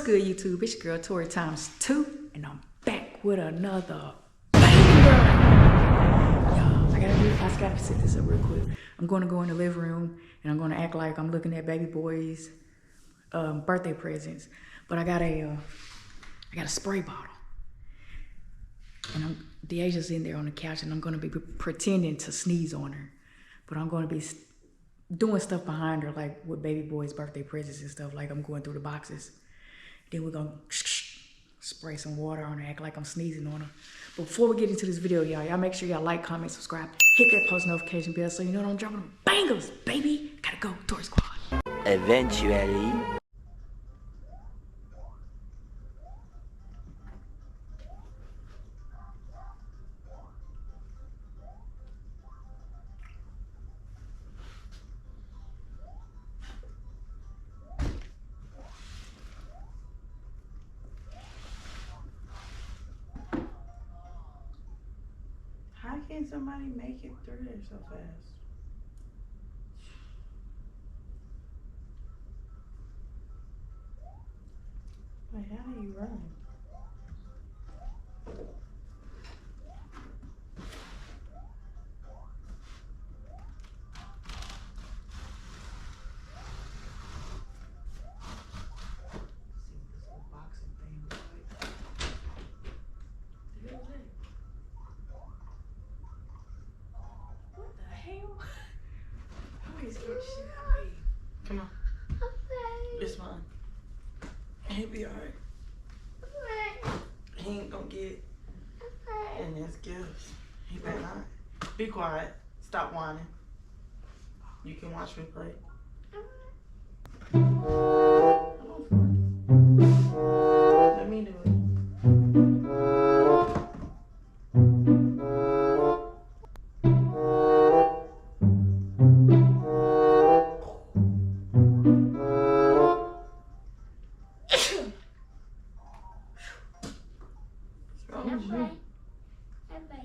good, YouTube? It's your girl Tori ×2, and I'm back with another banger. Y'all, I gotta set this up real quick. I'm gonna go in the living room and I'm gonna act like I'm looking at baby boy's birthday presents. But I got a spray bottle, and Deaja's in there on the couch, and I'm gonna be pretending to sneeze on her. But I'm gonna be doing stuff behind her, like with baby boy's birthday presents and stuff. Like I'm going through the boxes. Then we're gonna spray some water on her, act like I'm sneezing on her. But before we get into this video, y'all make sure y'all like, comment, subscribe, hit that post notification bell so you know when I'm dropping them bangers, baby. Gotta go, Tori Squad. Eventually. How can somebody make it through there so fast? Like, how do you run? Come on. It's fine. He'll be alright. He ain't gonna get in his gifts. He better not. Be quiet. Stop whining. You can watch me play. Let me do it.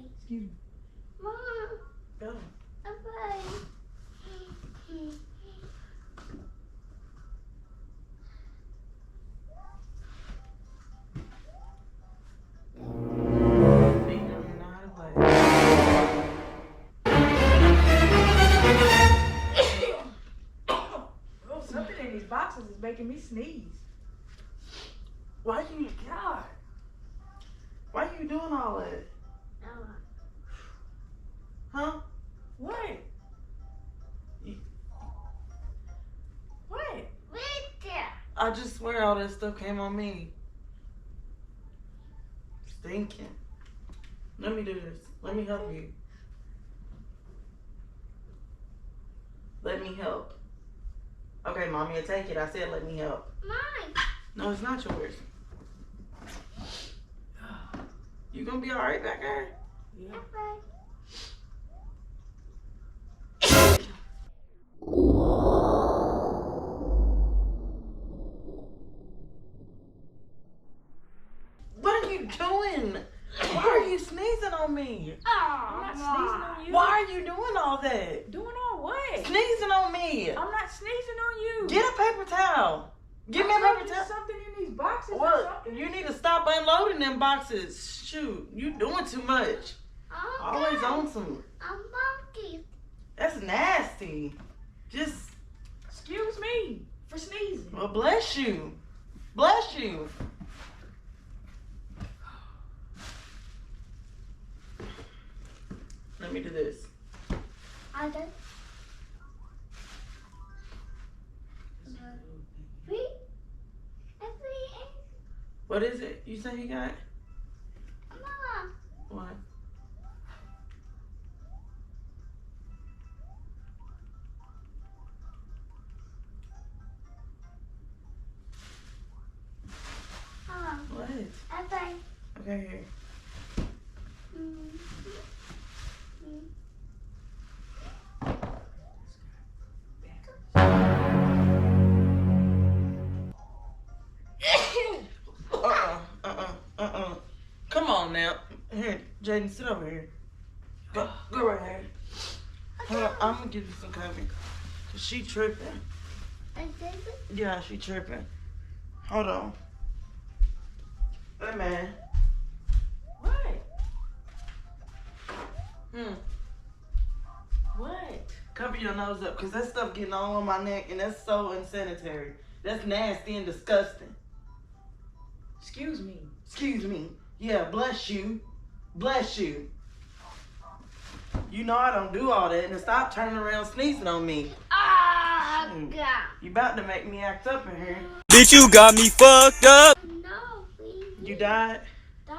Excuse me. Mom. Go. Something in these boxes is making me sneeze. Why you doing all that? Huh? What? What? I just swear all that stuff came on me. Stinking. Let me do this. Let me help you. Let me help. Okay, mommy, will take it. I said let me help. Mine. No, it's not yours. You gonna be alright back there? Yeah. What are you doing? Why are you sneezing on me? I'm not sneezing on you. Why are you doing all that? Doing all what? Sneezing on me. I'm not sneezing on you. Get a paper towel. Give me a paper towel. Something in these boxes or Well, something. you need to stop unloading them boxes. Shoot, you doing too much. Always on some. I'm monkey. That's nasty. Just, Excuse me for sneezing. well, bless you. Bless you. Let me do this. I done. What is it you say you got? Mama. What? Mama. What? Okay. Okay, here. Come on now. Here, Jaden, sit over here. Go right here. Hold on, I'm gonna give you some coffee. Cause she tripping. I did it. Yeah, she tripping. Hold on. Hey, man. What? What? Cover your nose up, because that stuff getting all on my neck, and that's so unsanitary. That's nasty and disgusting. Excuse me. Excuse me. Yeah, bless you. Bless you. You know I don't do all that, and stop turning around sneezing on me. Ah, God. You about to make me act up in here. Bitch, you got me fucked up. No, please. You died? Die.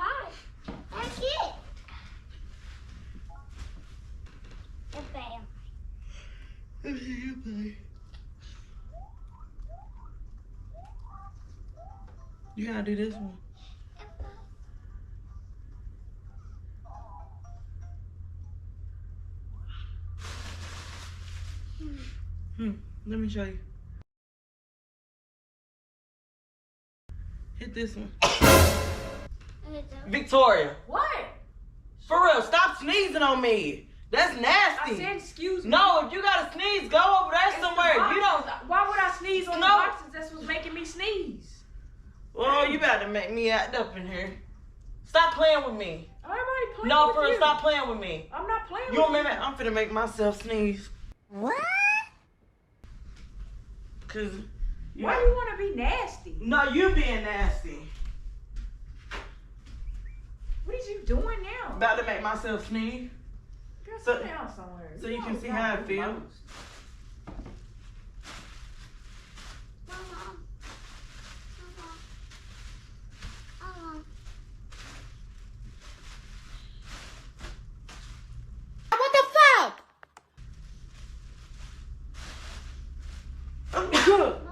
That's it. The bam. You gotta do this one. Let me show you. Hit this one. Victoria. What? For real, stop sneezing on me. That's I nasty. said excuse me. No, if you gotta sneeze, go over there It's somewhere. the You don't. boxes. Why would I sneeze on the No. boxes? That's what's making me sneeze. Well, you about to make me act up in here. Stop playing with me. Everybody playing No, with for real, you. stop playing with me. I'm not playing You with want me? I'm finna make myself sneeze. What? Cause. Why do you want to be nasty? No, you being nasty. What is you doing now? About to make myself sneeze. Girl, So- sit down somewhere. so you know can it's see not how I good feel. most. Mama. Mama. What the fuck?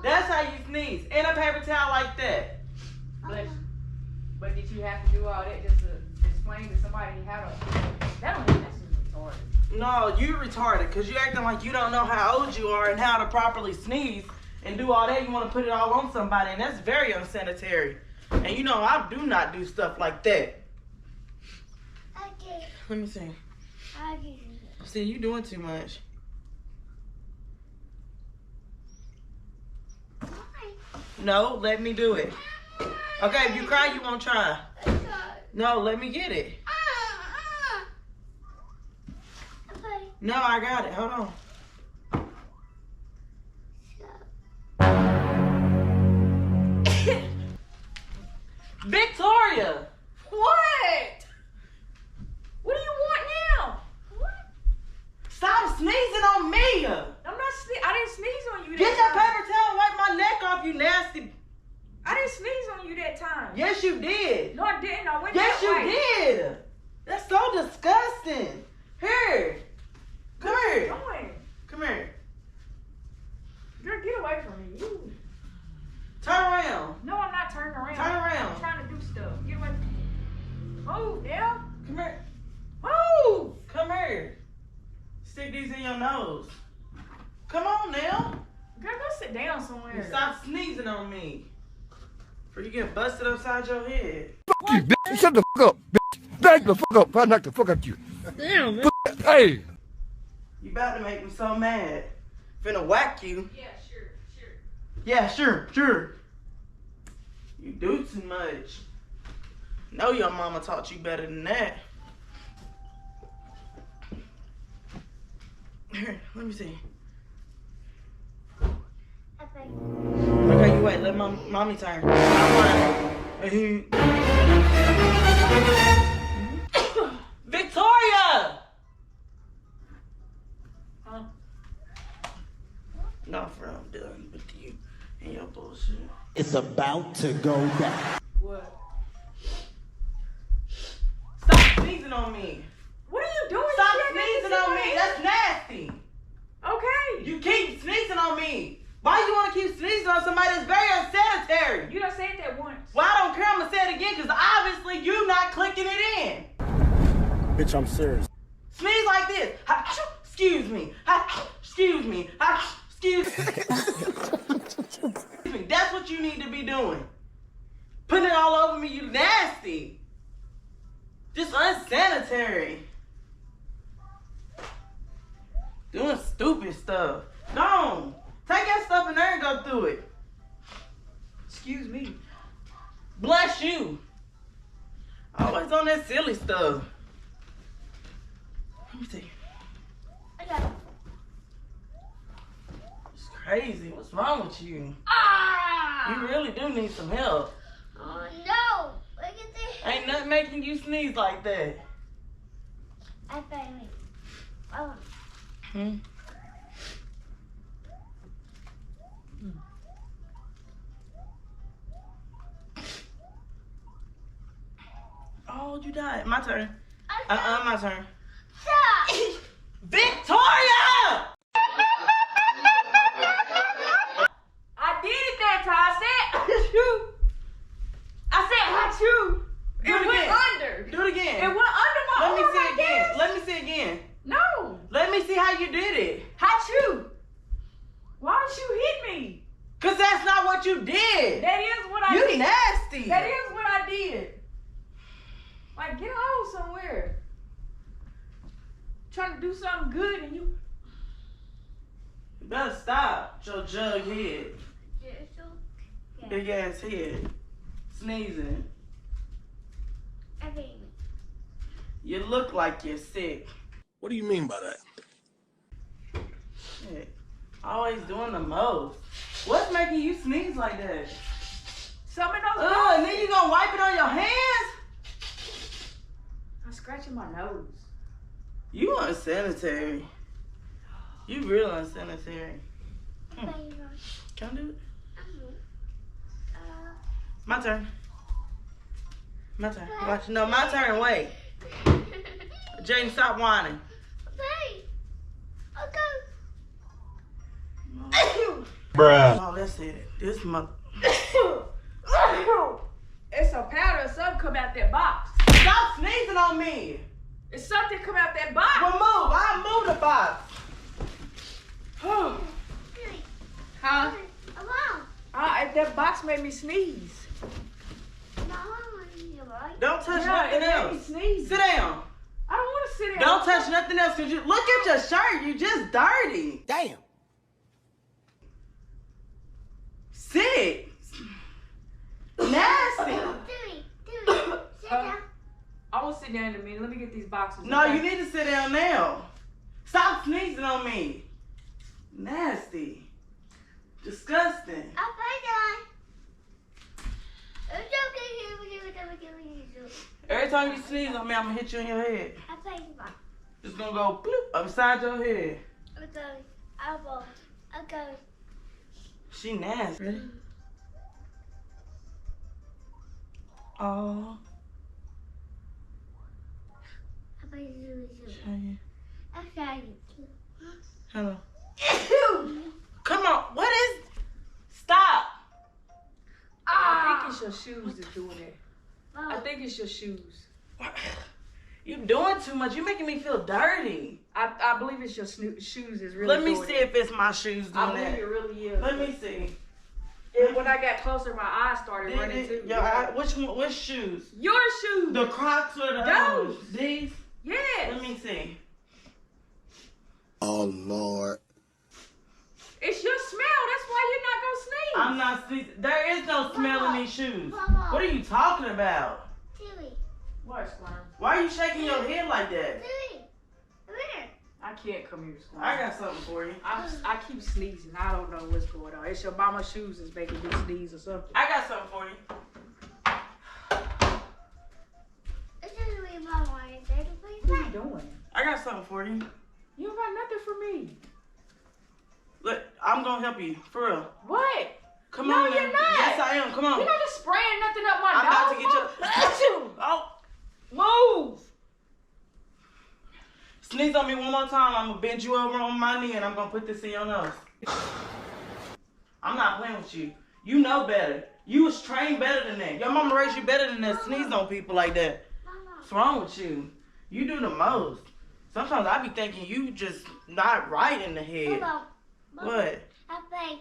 That's how you sneeze. In a paper towel like that. But did you have to do all that just to explain to somebody how to? That's just retarded. No, you retarded because you acting like you don't know how old you are and how to properly sneeze and do all that. You want to put it all on somebody, and that's very unsanitary. And you know I do not do stuff like that. Okay. Let me see. Okay. See, you doing too much. No, let me do it. Okay, if you cry, you won't try. No, let me get it. No, I got it. Hold on. Victoria! What? What do you want now? Stop sneezing on me! I'm not. I didn't sneeze on you. Get that that paper towel and wipe my neck off, you nasty. I didn't sneeze on you that time. Yes, you did. No, I didn't. I went Yes, that you way. did. That's so disgusting. Here. Come What here. you doing? Come here. Girl, get away from me. You. Turn around. No, I'm not turning around. Turn around. I'm trying to do stuff. Get away from me. Move, now. Come here. Move. Come here. Stick these in your nose. Come on now. Girl, go sit down somewhere. Stop sneezing on me. Or you get busted upside your head. Fuck you, bitch. Shut the fuck up, bitch. Back the fuck up. If I knock the fuck out you. Damn, man. Hey. You about to make me so mad. Finna whack you. Yeah, sure. Yeah, sure. You do too much. Know your mama taught you better than that. Here, let me see. Okay, you wait. Let mommy turn. Victoria! Huh? No, for real, I'm done with you and your bullshit. It's about to go down. What? Stop sneezing on me. What are you doing? Stop You can't sneezing make on this me. noise. That's nasty. Okay. You keep sneezing on me. Why you want to keep sneezing on somebody that's very unsanitary? You done said that once. Well, I don't care. I'm going to say it again because obviously you not clicking it in. Bitch, I'm serious. Sneeze like this. Excuse me. Excuse me. Excuse me. That's what you need to be doing. Putting it all over me, you nasty. Just unsanitary. Doing stupid stuff. Go on. Take that stuff in there and go through it. Excuse me. Bless you. Always on that silly stuff. Let me see. I got it. It's crazy. What's wrong with you? Ah! You really do need some help. Oh no! Look at this. Ain't nothing making you sneeze like that. I found it. Oh. Hmm? Oh, you died. My turn. My turn. Stop! Victoria! I did it that time. I said achoo. I said achoo. Do It it went again. under. Do it again. It went under my Let me arm see like again. this. Let me see again. No. Let me see how you did it. Achoo. Why did you hit me? Cause that's not what you did. That is what I You did. nasty. That is what I did. Like, get on somewhere. Trying to do something good and you. You better stop your jug head. Yeah. Big ass head. Sneezing. I found it. You look like you're sick. What do you mean by that? Shit. Always doing the most. What's making you sneeze like that? Some of those. And then you gonna wipe it on your hands? I'm scratching my nose. You unsanitary. You real unsanitary. I found it. Can I do it? Uh, My turn. My turn. Watch. No, my turn. Wait. Jaden, stop whining. Hey. Okay. Bruh. Oh, that's it. This mother. It's a powder or something come out that box. Stop sneezing on me. It's something come out that box. Well, move. I move the box. Hey. Huh? Mom. That box made me sneeze. Mom, you right? Don't touch Yeah, nothing it made me else. sneeze. Sit down. I don't want to sit down. Don't touch nothing else, cause you look at your shirt. You just dirty. Damn. Sick. Nasty. Dewey. Sit down. I will sit down in a minute. Let me get these boxes. No, okay? you need to sit down now. Stop sneezing on me. Nasty. Disgusting. I'll play that. It's okay. Every time you sneeze on me, I'm gonna hit you in your head. I'll play that. It's gonna go bloop upside your head. Okay. Elbow. Okay. She nasty. Ready? Oh. I'll play you. Show you. I'll show you. Hello. Come on. What is? Stop. I think it's your shoes that's doing it. I Mom. think it's your shoes. You doing too much. You making me feel dirty. I believe it's your shoes is really Let me doing see it. if it's my shoes doing I believe that. it really is. Let me see. And when I got closer, my eyes started running too. Your eye, which one? Which shoes? Your shoes. The Crocs or the Those. these? Yes. Let me see. Oh, Lord. It's your smell. That's why you're not gonna sneeze. I'm not sneezing. There is no smell in these shoes. Mama. What are you talking about? Dewey. What, Squirm? Why are you shaking your head like that? Dewey. Come here. I can't come here, Squirm. I got something for you. I keep sneezing. I don't know what's going on. It's your mama's shoes that's making you sneeze or something. I got something for you. This is what Mom wanted to play. What are you doing? I got something for you. You don't got nothing for me. Look, I'm gonna help you. For real. What? Come No, on. you're now. not. Yes, I am. Come on. You're not just spraying nothing up my I'm about to nose. get you. Oh. Move. Sneeze on me one more time. I'm gonna bend you over on my knee and I'm gonna put this in your nose. I'm not playing with you. You know better. You was trained better than that. Your mama raised you better than that. Sneeze on people like that. Mama. What's wrong with you? You do the most. Sometimes I be thinking you just not right in the head. Mama. What? I play.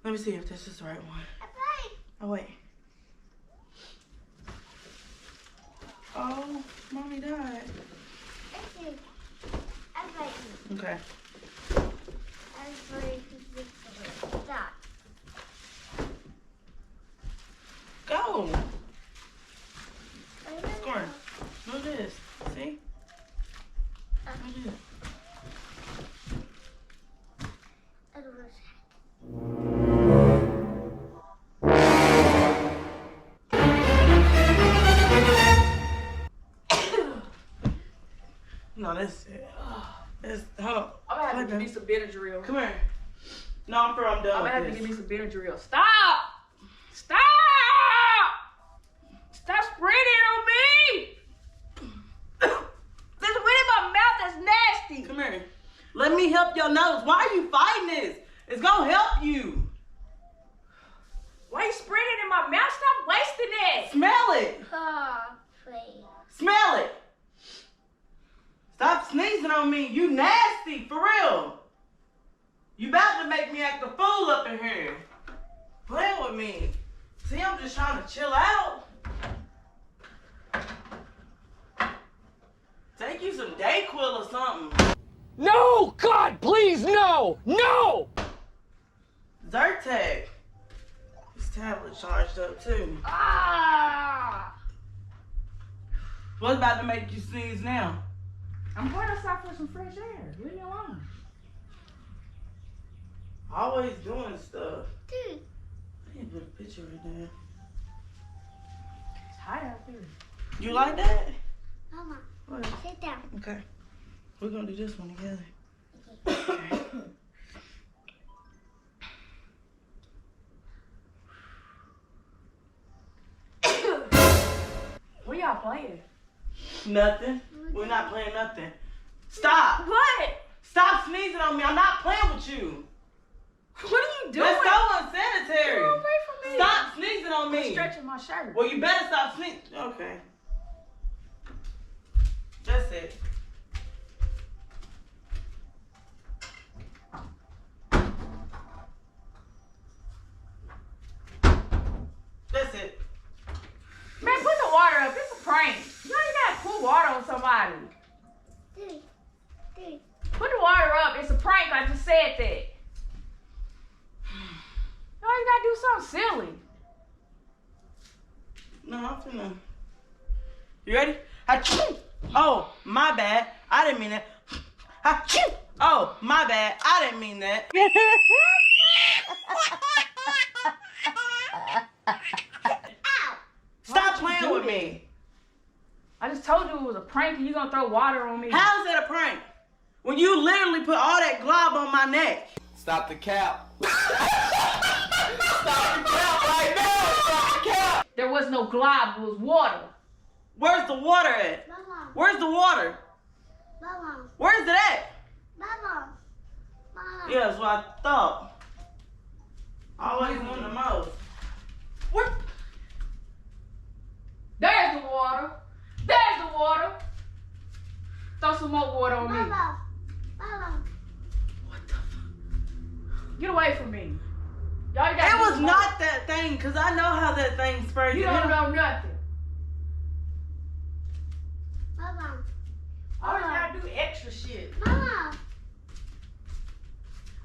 Let me see if this is the right one. I play. Oh, wait. Oh, mommy died. I play. Okay. I play. Stop. Go. Scoring. No, that's it. That's, hold on. I'm gonna have to give me some Benadryl. Come here. No, I'm done I'm gonna have with to give this. me some Benadryl. Stop! Stop! Stop spraying on me! There's wind in my mouth that's nasty. Come here. Let me help your nose. Why are you fighting this? It's gonna help you. Why you spraying it in my mouth? Stop wasting it. Smell it. Oh, please. Smell it. Stop sneezing on me. You nasty, for real. You about to make me act a fool up in here. Playing with me. See, I'm just trying to chill out. Take you some Dayquil or something. No! God, please, no! No! Zyrtec. This tablet charged up too. Ah! What's about to make you sneeze now? I'm going outside for some fresh air. Leave me alone. Always doing stuff. Dude. I need to put a picture right there. It's hot out there. You like that? Mama, What? sit down. Okay. We're gonna do this one together. What y'all playing? Nothing. We're not playing nothing. Stop. What? Stop sneezing on me. I'm not playing with you. What are you doing? That's so unsanitary. Get away from me. Stop sneezing on I'm me. stretching my shirt. Well, you better stop sneezing. Okay. That's it. That's it. Man, put the water up. It's a prank. You ain't gotta pour water on somebody. Dude. Dude. Put the water up. It's a prank. I just said that. No, you gotta do something silly. No, I'm finna. You ready? Achoo! Oh, my bad. I didn't mean that. Achoo! Oh, my bad. I didn't mean that. Stop playing with me. I just told you it was a prank and you gonna throw water on me. How is that a prank? When you literally put all that glob on my neck. Stop the cap. Stop the cap right now! Stop the cap! There was no glob, it was water. Where's the water at? Mama. Where's the water? Mama. Where's it at? Mama. Mama. Yeah, that's what I thought. Always want the most. What? There's the water. There's the water. Throw some more water on me. Mama. Mama. Get away from me. Y'all gotta It do was some not that thing, because I know how that thing sprays. more. You don't know nothing. Mama. Always gotta do extra shit. Mama.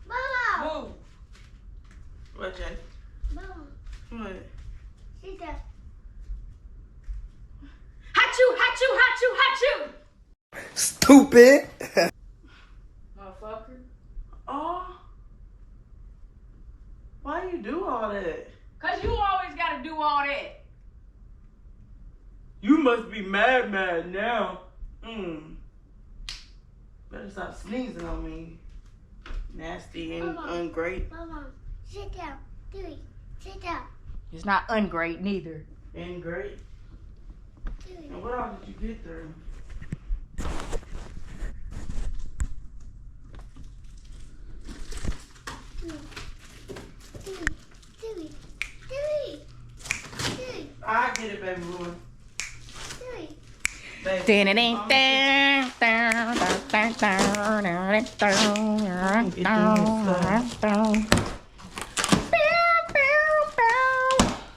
Mama. Move. What, Jay? Mama. What? Sit down. Hachoo, hachoo, hachoo, hachoo. Stupid. Motherfucker. Oh. Why you do all that? Cause you always gotta do all that. You must be mad now. Better stop sneezing on me. Nasty and Mama. ungreat. Mama. Sit down. Dewey. Sit down. It's not ungreat neither. And great. Dewey. And what all did you get through? Dewey. Dewey. Dewey. Dewey. I get it, baby boy. Dewey. Baby.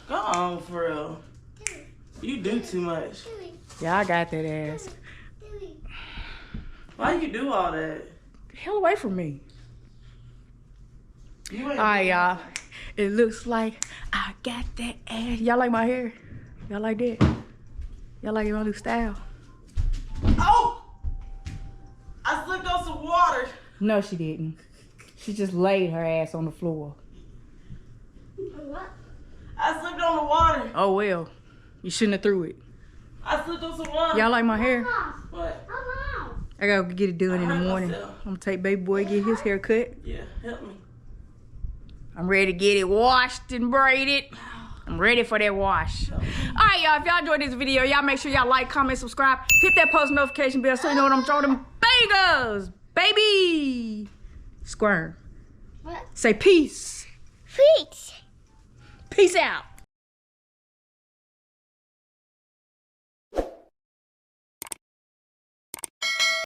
Go on, for real. Dewey. You do too much. Dewey. Yeah, I got that ass. Dewey. Why you do all that? Hell away from me. You ain't Alright, y'all. It looks like I got that ass. Y'all like my hair? Y'all like that? Y'all like my new style? Oh! No, she didn't. She just laid her ass on the floor. What? I slipped on the water. Oh well. You shouldn't have threw it. I slipped on some water. Y'all like my hair? What? I gotta get it done in the hurt morning. myself. I'm gonna take baby boy get his hair cut. Yeah, help me. I'm ready to get it washed and braided. I'm ready for that wash. All right, y'all. If y'all enjoyed this video, y'all make sure y'all like, comment, subscribe. Hit that post notification bell so you know when I'm throwing them bangers. Baby. Squirm. What? Say peace. Feet. Peace out.